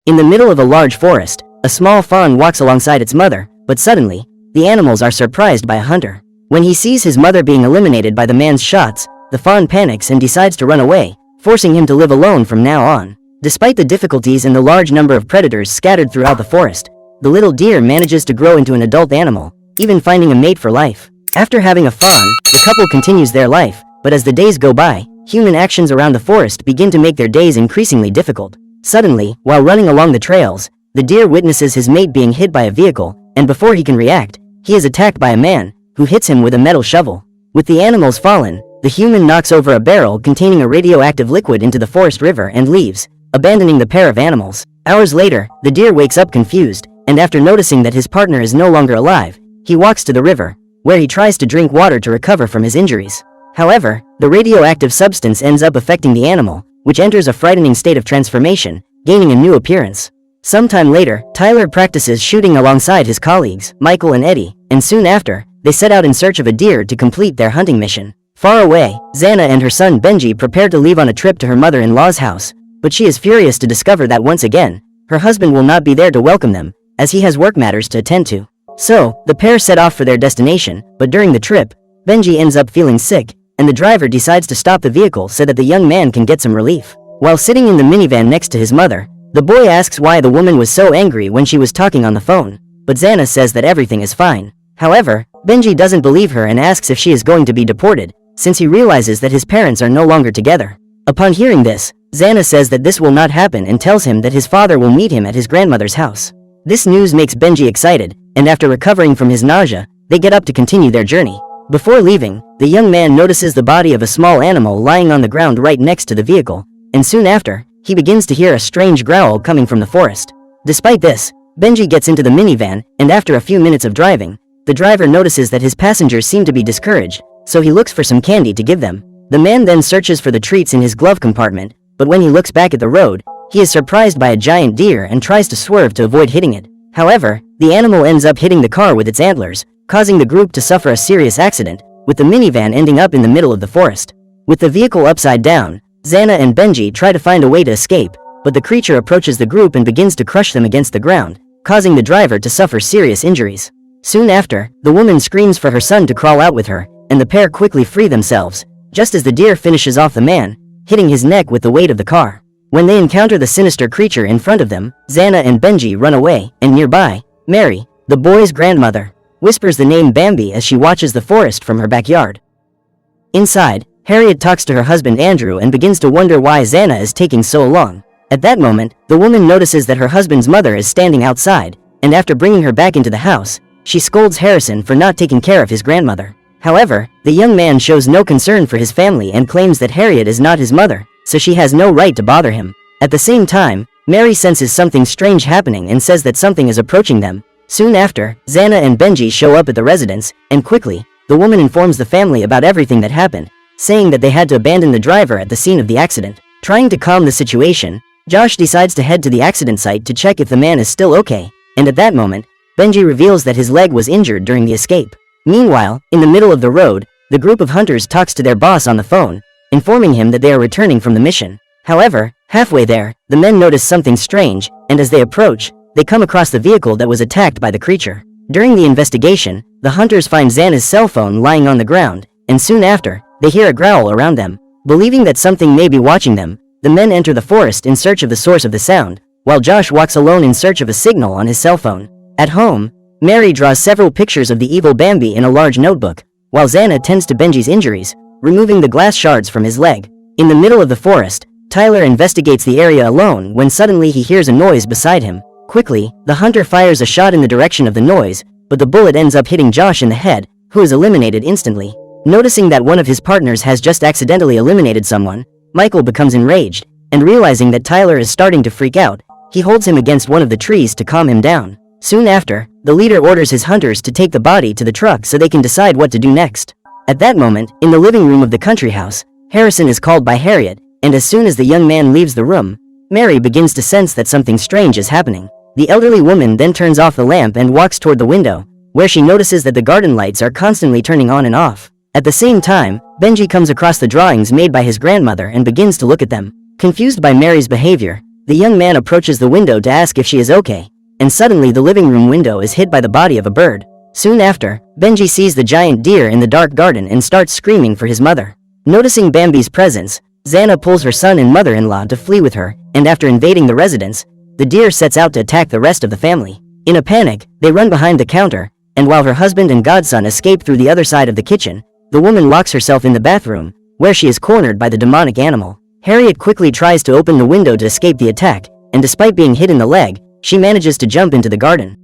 In the middle of a large forest, a small fawn walks alongside its mother, but suddenly, the animals are surprised by a hunter. When he sees his mother being eliminated by the man's shots, the fawn panics and decides to run away, forcing him to live alone from now on. Despite the difficulties and the large number of predators scattered throughout the forest, the little deer manages to grow into an adult animal, even finding a mate for life. After having a fawn, the couple continues their life, but as the days go by, human actions around the forest begin to make their days increasingly difficult. Suddenly, while running along the trails, the deer witnesses his mate being hit by a vehicle, and before he can react, he is attacked by a man, who hits him with a metal shovel. With the animals fallen, the human knocks over a barrel containing a radioactive liquid into the forest river and leaves, abandoning the pair of animals. Hours later, the deer wakes up confused, and after noticing that his partner is no longer alive, he walks to the river, where he tries to drink water to recover from his injuries. However, the radioactive substance ends up affecting the animal, which enters a frightening state of transformation, gaining a new appearance. Sometime later, Tyler practices shooting alongside his colleagues, Michael and Eddie, and soon after, they set out in search of a deer to complete their hunting mission. Far away, Xana and her son Benji prepare to leave on a trip to her mother-in-law's house, but she is furious to discover that once again, her husband will not be there to welcome them, as he has work matters to attend to. So, the pair set off for their destination, but during the trip, Benji ends up feeling sick, and the driver decides to stop the vehicle so that the young man can get some relief. While sitting in the minivan next to his mother, the boy asks why the woman was so angry when she was talking on the phone, but Xana says that everything is fine. However, Benji doesn't believe her and asks if she is going to be deported, since he realizes that his parents are no longer together. Upon hearing this, Xana says that this will not happen and tells him that his father will meet him at his grandmother's house. This news makes Benji excited, and after recovering from his nausea, they get up to continue their journey. Before leaving, the young man notices the body of a small animal lying on the ground right next to the vehicle, and soon after, he begins to hear a strange growl coming from the forest. Despite this, Benji gets into the minivan, and after a few minutes of driving, the driver notices that his passengers seem to be discouraged, so he looks for some candy to give them. The man then searches for the treats in his glove compartment, but when he looks back at the road, he is surprised by a giant deer and tries to swerve to avoid hitting it. However, the animal ends up hitting the car with its antlers, causing the group to suffer a serious accident, with the minivan ending up in the middle of the forest. With the vehicle upside down, Xana and Benji try to find a way to escape, but the creature approaches the group and begins to crush them against the ground, causing the driver to suffer serious injuries. Soon after, the woman screams for her son to crawl out with her, and the pair quickly free themselves, just as the deer finishes off the man, hitting his neck with the weight of the car. When they encounter the sinister creature in front of them, Xana and Benji run away, and nearby, Mary, the boy's grandmother, whispers the name BAMBI as she watches the forest from her backyard. Inside, Harriet talks to her husband Andrew and begins to wonder why Xana is taking so long. At that moment, the woman notices that her husband's mother is standing outside, and after bringing her back into the house, she scolds Harrison for not taking care of his grandmother. However, the young man shows no concern for his family and claims that Harriet is not his mother, so she has no right to bother him. At the same time, Mary senses something strange happening and says that something is approaching them. Soon after, Xana and Benji show up at the residence, and quickly, the woman informs the family about everything that happened, saying that they had to abandon the driver at the scene of the accident. Trying to calm the situation, Josh decides to head to the accident site to check if the man is still okay, and at that moment, Benji reveals that his leg was injured during the escape. Meanwhile, in the middle of the road, the group of hunters talks to their boss on the phone, informing him that they are returning from the mission. However, halfway there, the men notice something strange, and as they approach, they come across the vehicle that was attacked by the creature. During the investigation, the hunters find Xana's cell phone lying on the ground, and soon after, they hear a growl around them. Believing that something may be watching them, the men enter the forest in search of the source of the sound, while Josh walks alone in search of a signal on his cell phone. At home, Mary draws several pictures of the evil Bambi in a large notebook, while Xana tends to Benji's injuries, removing the glass shards from his leg. In the middle of the forest, Tyler investigates the area alone when suddenly he hears a noise beside him. Quickly, the hunter fires a shot in the direction of the noise, but the bullet ends up hitting Josh in the head, who is eliminated instantly. Noticing that one of his partners has just accidentally eliminated someone, Michael becomes enraged, and realizing that Tyler is starting to freak out, he holds him against one of the trees to calm him down. Soon after, the leader orders his hunters to take the body to the truck so they can decide what to do next. At that moment, in the living room of the country house, Harrison is called by Harriet, and as soon as the young man leaves the room, Mary begins to sense that something strange is happening. The elderly woman then turns off the lamp and walks toward the window, where she notices that the garden lights are constantly turning on and off. At the same time, Benji comes across the drawings made by his grandmother and begins to look at them. Confused by Mary's behavior, the young man approaches the window to ask if she is okay, and suddenly the living room window is hit by the body of a bird. Soon after, Benji sees the giant deer in the dark garden and starts screaming for his mother. Noticing Bambi's presence, Xana pulls her son and mother-in-law to flee with her, and after invading the residence, the deer sets out to attack the rest of the family. In a panic, they run behind the counter, and while her husband and godson escape through the other side of the kitchen, the woman locks herself in the bathroom, where she is cornered by the demonic animal. Harriet quickly tries to open the window to escape the attack, and despite being hit in the leg, she manages to jump into the garden.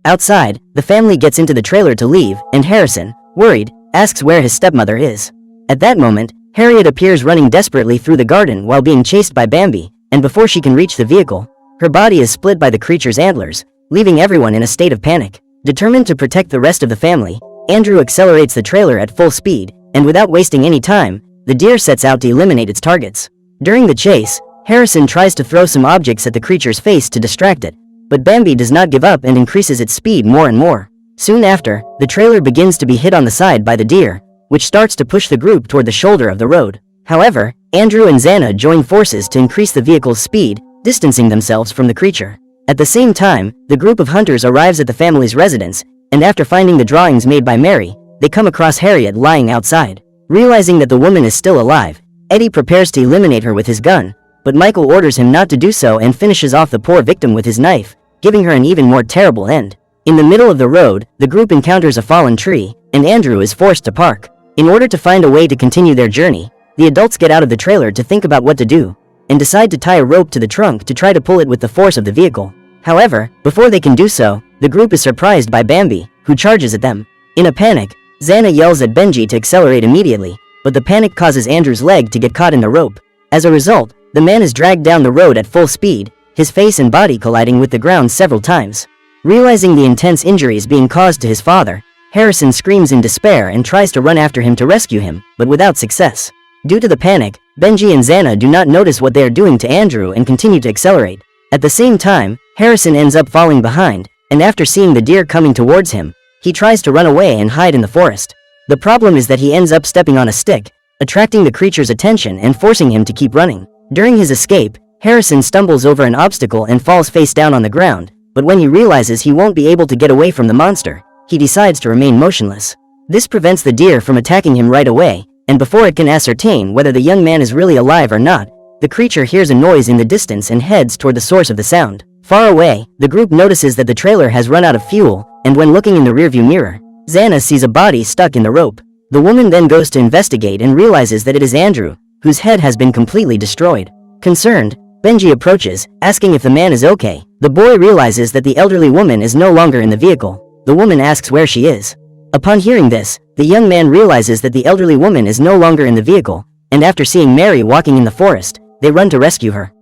Outside, the family gets into the trailer to leave, and Harrison, worried, asks where his stepmother is. At that moment, Harriet appears running desperately through the garden while being chased by Bambi, and before she can reach the vehicle, her body is split by the creature's antlers, leaving everyone in a state of panic. Determined to protect the rest of the family, Andrew accelerates the trailer at full speed, and without wasting any time, the deer sets out to eliminate its targets. During the chase, Harrison tries to throw some objects at the creature's face to distract it, but Bambi does not give up and increases its speed more and more. Soon after, the trailer begins to be hit on the side by the deer, which starts to push the group toward the shoulder of the road. However, Andrew and Xana join forces to increase the vehicle's speed, distancing themselves from the creature. At the same time, the group of hunters arrives at the family's residence, and after finding the drawings made by Mary, they come across Harriet lying outside. Realizing that the woman is still alive, Eddie prepares to eliminate her with his gun, but Michael orders him not to do so and finishes off the poor victim with his knife, giving her an even more terrible end. In the middle of the road, the group encounters a fallen tree, and Andrew is forced to park. In order to find a way to continue their journey, the adults get out of the trailer to think about what to do, and decide to tie a rope to the trunk to try to pull it with the force of the vehicle. However, before they can do so, the group is surprised by Bambi, who charges at them. In a panic, Xana yells at Benji to accelerate immediately, but the panic causes Andrew's leg to get caught in the rope. As a result, the man is dragged down the road at full speed, his face and body colliding with the ground several times. Realizing the intense injuries being caused to his father, Harrison screams in despair and tries to run after him to rescue him, but without success. Due to the panic, Benji and Xana do not notice what they are doing to Andrew and continue to accelerate. At the same time, Harrison ends up falling behind, and after seeing the deer coming towards him, he tries to run away and hide in the forest. The problem is that he ends up stepping on a stick, attracting the creature's attention and forcing him to keep running. During his escape, Harrison stumbles over an obstacle and falls face down on the ground, but when he realizes he won't be able to get away from the monster, he decides to remain motionless. This prevents the deer from attacking him right away, and before it can ascertain whether the young man is really alive or not, the creature hears a noise in the distance and heads toward the source of the sound. Far away, the group notices that the trailer has run out of fuel, and when looking in the rearview mirror, Xana sees a body stuck in the rope. The woman then goes to investigate and realizes that it is Andrew, whose head has been completely destroyed. Concerned, Benji approaches, asking if the man is okay. The boy realizes that the elderly woman is no longer in the vehicle. The woman asks where she is. Upon hearing this, the young man realizes that the elderly woman is no longer in the vehicle, and after seeing Mary walking in the forest, they run to rescue her.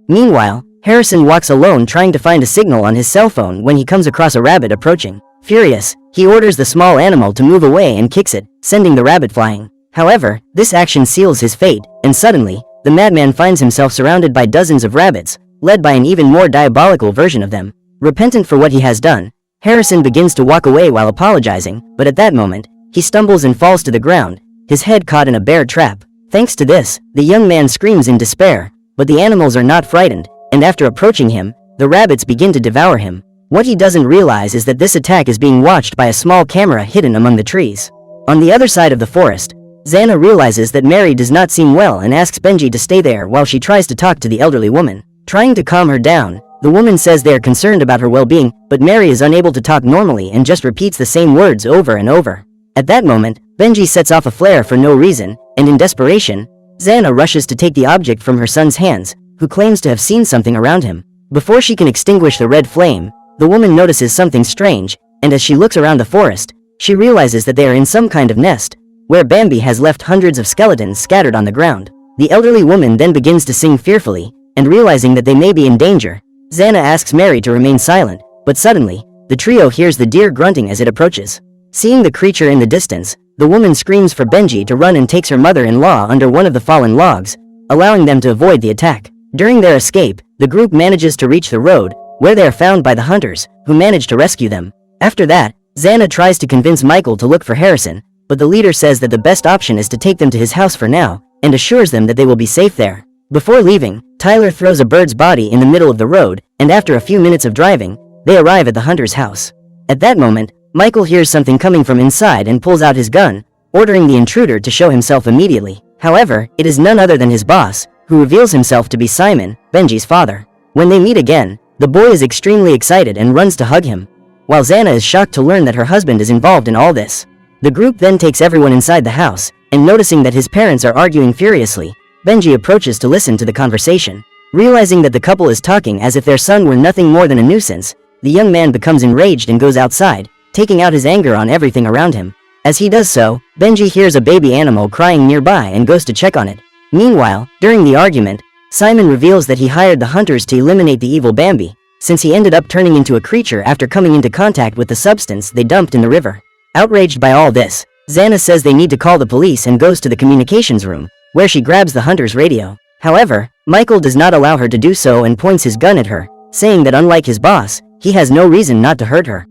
Meanwhile, Harrison walks alone trying to find a signal on his cell phone when he comes across a rabbit approaching. Furious, he orders the small animal to move away and kicks it, sending the rabbit flying. However, this action seals his fate, and suddenly, the madman finds himself surrounded by dozens of rabbits, led by an even more diabolical version of them. Repentant for what he has done, Harrison begins to walk away while apologizing, but at that moment, he stumbles and falls to the ground, his head caught in a bear trap. Thanks to this, the young man screams in despair, but the animals are not frightened, and after approaching him, the rabbits begin to devour him. What he doesn't realize is that this attack is being watched by a small camera hidden among the trees. On the other side of the forest, Xana realizes that Mary does not seem well and asks Benji to stay there while she tries to talk to the elderly woman. Trying to calm her down, the woman says they are concerned about her well-being, but Mary is unable to talk normally and just repeats the same words over and over. At that moment, Benji sets off a flare for no reason, and in desperation, Xana rushes to take the object from her son's hands, who claims to have seen something around him. Before she can extinguish the red flame, the woman notices something strange, and as she looks around the forest, she realizes that they are in some kind of nest, where Bambi has left hundreds of skeletons scattered on the ground. The elderly woman then begins to sing fearfully, and realizing that they may be in danger, Xana asks Mary to remain silent, but suddenly, the trio hears the deer grunting as it approaches. Seeing the creature in the distance, the woman screams for Benji to run and takes her mother-in-law under one of the fallen logs, allowing them to avoid the attack. During their escape, the group manages to reach the road, where they are found by the hunters, who manage to rescue them. After that, Xana tries to convince Michael to look for Harrison, but the leader says that the best option is to take them to his house for now, and assures them that they will be safe there. Before leaving, Tyler throws a bird's body in the middle of the road, and after a few minutes of driving, they arrive at the hunter's house. At that moment, Michael hears something coming from inside and pulls out his gun, ordering the intruder to show himself immediately. However, it is none other than his boss, who reveals himself to be Simon, Benji's father. When they meet again, the boy is extremely excited and runs to hug him, while Xana is shocked to learn that her husband is involved in all this. The group then takes everyone inside the house, and noticing that his parents are arguing furiously, Benji approaches to listen to the conversation. Realizing that the couple is talking as if their son were nothing more than a nuisance, the young man becomes enraged and goes outside, taking out his anger on everything around him. As he does so, Benji hears a baby animal crying nearby and goes to check on it. Meanwhile, during the argument, Simon reveals that he hired the hunters to eliminate the evil Bambi, since he ended up turning into a creature after coming into contact with the substance they dumped in the river. Outraged by all this, Xana says they need to call the police and goes to the communications room, where she grabs the hunter's radio. However, Michael does not allow her to do so and points his gun at her, saying that unlike his boss, he has no reason not to hurt her.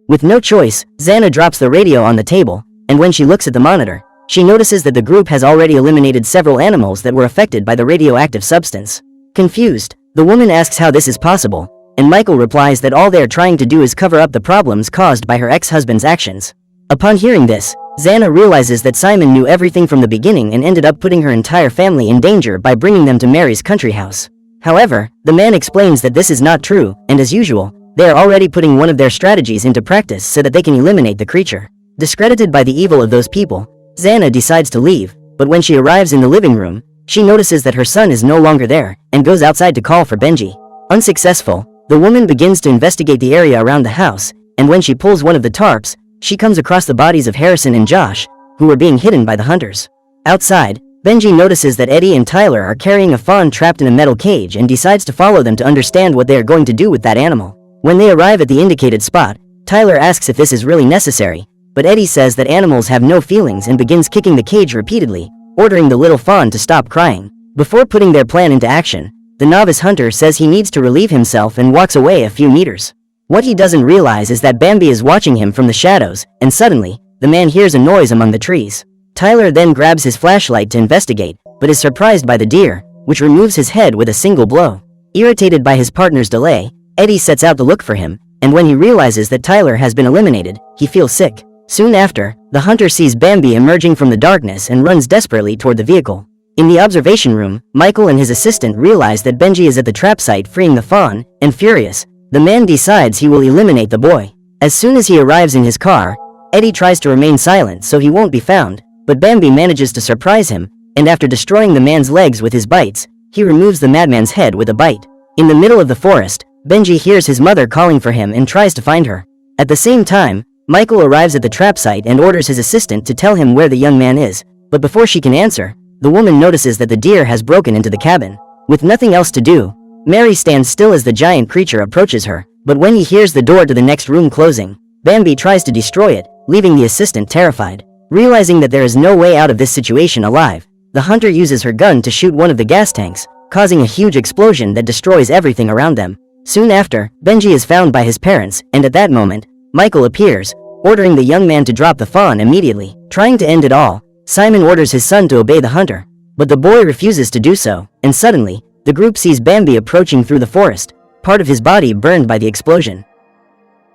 With no choice, Xana drops the radio on the table, and when she looks at the monitor, she notices that the group has already eliminated several animals that were affected by the radioactive substance. Confused, the woman asks how this is possible, and Michael replies that all they are trying to do is cover up the problems caused by her ex-husband's actions. Upon hearing this, Xana realizes that Simon knew everything from the beginning and ended up putting her entire family in danger by bringing them to Mary's country house. However, the man explains that this is not true, and as usual, they are already putting one of their strategies into practice so that they can eliminate the creature. Discredited by the evil of those people, Xana decides to leave, but when she arrives in the living room, she notices that her son is no longer there, and goes outside to call for Benji. Unsuccessful, the woman begins to investigate the area around the house, and when she pulls one of the tarps, she comes across the bodies of Harrison and Josh, who were being hidden by the hunters. Outside, Benji notices that Eddie and Tyler are carrying a fawn trapped in a metal cage and decides to follow them to understand what they are going to do with that animal. When they arrive at the indicated spot, Tyler asks if this is really necessary, but Eddie says that animals have no feelings and begins kicking the cage repeatedly, ordering the little fawn to stop crying. Before putting their plan into action, the novice hunter says he needs to relieve himself and walks away a few meters. What he doesn't realize is that Bambi is watching him from the shadows, and suddenly, the man hears a noise among the trees. Tyler then grabs his flashlight to investigate, but is surprised by the deer, which removes his head with a single blow. Irritated by his partner's delay, Eddie sets out to look for him, and when he realizes that Tyler has been eliminated, he feels sick. Soon after, the hunter sees Bambi emerging from the darkness and runs desperately toward the vehicle. In the observation room, Michael and his assistant realize that Benji is at the trap site freeing the fawn, and furious, the man decides he will eliminate the boy. As soon as he arrives in his car, Eddie tries to remain silent so he won't be found, but Bambi manages to surprise him, and after destroying the man's legs with his bites, he removes the madman's head with a bite. In the middle of the forest, Benji hears his mother calling for him and tries to find her. At the same time, Michael arrives at the trap site and orders his assistant to tell him where the young man is, but before she can answer, the woman notices that the deer has broken into the cabin. With nothing else to do, Mary stands still as the giant creature approaches her, but when he hears the door to the next room closing, Bambi tries to destroy it, leaving the assistant terrified. Realizing that there is no way out of this situation alive, the hunter uses her gun to shoot one of the gas tanks, causing a huge explosion that destroys everything around them. Soon after, Benji is found by his parents, and at that moment, Michael appears, ordering the young man to drop the fawn immediately. Trying to end it all, Simon orders his son to obey the hunter, but the boy refuses to do so, and suddenly, the group sees Bambi approaching through the forest, part of his body burned by the explosion.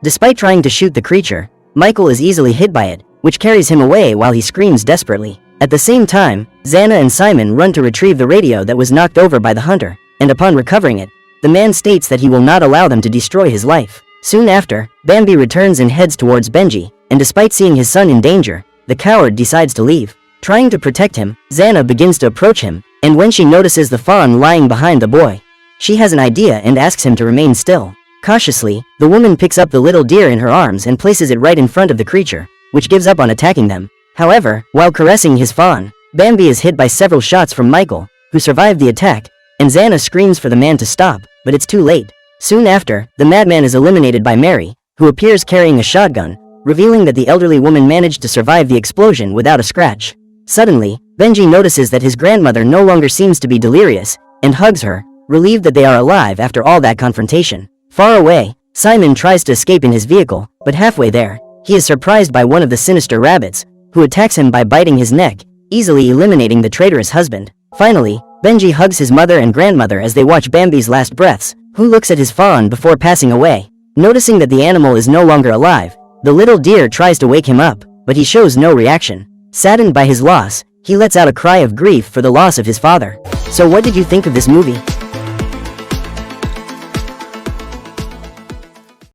Despite trying to shoot the creature, Michael is easily hit by it, which carries him away while he screams desperately. At the same time, Xana and Simon run to retrieve the radio that was knocked over by the hunter, and upon recovering it, the man states that he will not allow them to destroy his life. Soon after, Bambi returns and heads towards Benji, and despite seeing his son in danger, the coward decides to leave. Trying to protect him, Xana begins to approach him, and when she notices the fawn lying behind the boy, she has an idea and asks him to remain still. Cautiously, the woman picks up the little deer in her arms and places it right in front of the creature, which gives up on attacking them. However, while caressing his fawn, Bambi is hit by several shots from Michael, who survived the attack, and Xana screams for the man to stop, but it's too late. Soon after, the madman is eliminated by Mary, who appears carrying a shotgun, revealing that the elderly woman managed to survive the explosion without a scratch. Suddenly, Benji notices that his grandmother no longer seems to be delirious, and hugs her, relieved that they are alive after all that confrontation. Far away, Simon tries to escape in his vehicle, but halfway there, he is surprised by one of the sinister rabbits, who attacks him by biting his neck, easily eliminating the traitorous husband. Finally, Benji hugs his mother and grandmother as they watch Bambi's last breaths, who looks at his fawn before passing away. Noticing that the animal is no longer alive, the little deer tries to wake him up, but he shows no reaction. Saddened by his loss, he lets out a cry of grief for the loss of his father. So what did you think of this movie?